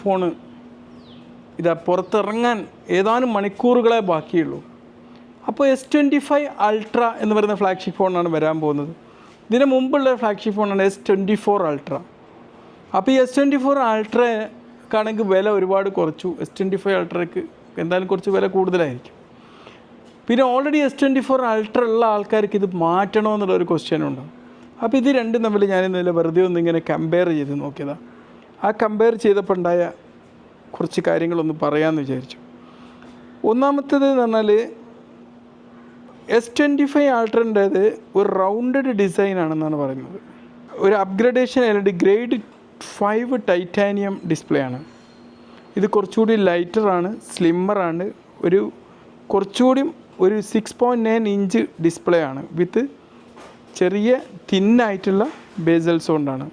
Phone ഇതാ പുറത്തിറങ്ങാൻ ഏതാനും മണിക്കൂറുകളെ ബാക്കിയുള്ളൂ. അപ്പോൾ S25 Ultra എന്ന് പറയുന്ന ഫ്ലാഗ്ഷിപ്പ് ഫോണാണ് വരാൻ പോകുന്നത്. ഇതിന് മുമ്പുള്ള ഫ്ലാഗ്ഷിപ്പ് ഫോണാണ് S24 Ultra. അപ്പോൾ ഈ S24 Ultra'ക്കാണെങ്കിൽ വില ഒരുപാട് കുറച്ചു. S25 Ultra'ക്ക് എന്തായാലും കുറച്ച് വില കൂടുതലായിരിക്കും. പിന്നെ ഓൾറെഡി S24 Ultra ഉള്ള ആൾക്കാർക്ക് ഇത് മാറ്റണമെന്നുള്ളൊരു ക്വസ്റ്റ്യനുണ്ട്. അപ്പോൾ ഇത് രണ്ടും തമ്മിൽ ഞാനിന്നലെ വെറുതെ ഒന്നിങ്ങനെ കമ്പയർ ചെയ്ത് നോക്കിയതാണ്. ആ കമ്പയർ ചെയ്തപ്പോൾ ഉണ്ടായ കുറച്ച് കാര്യങ്ങളൊന്ന് പറയാമെന്ന് വിചാരിച്ചു. ഒന്നാമത്തേത് എന്ന് പറഞ്ഞാൽ S25 Ultra'ൻ്റേത് ഒരു റൗണ്ടഡ് ഡിസൈനാണെന്നാണ് പറയുന്നത്. ഒരു upgradation LED grade 5 titanium display ആണ്. ഇത് കുറച്ചുകൂടി ലൈറ്ററാണ്, സ്ലിമ്മറാണ്, കുറച്ചുകൂടി ഒരു 6.9 ഇഞ്ച് ഡിസ്പ്ലേ ആണ് വിത്ത് ചെറിയ തിന്നായിട്ടുള്ള ബേസൽസ് കൊണ്ടാണ്.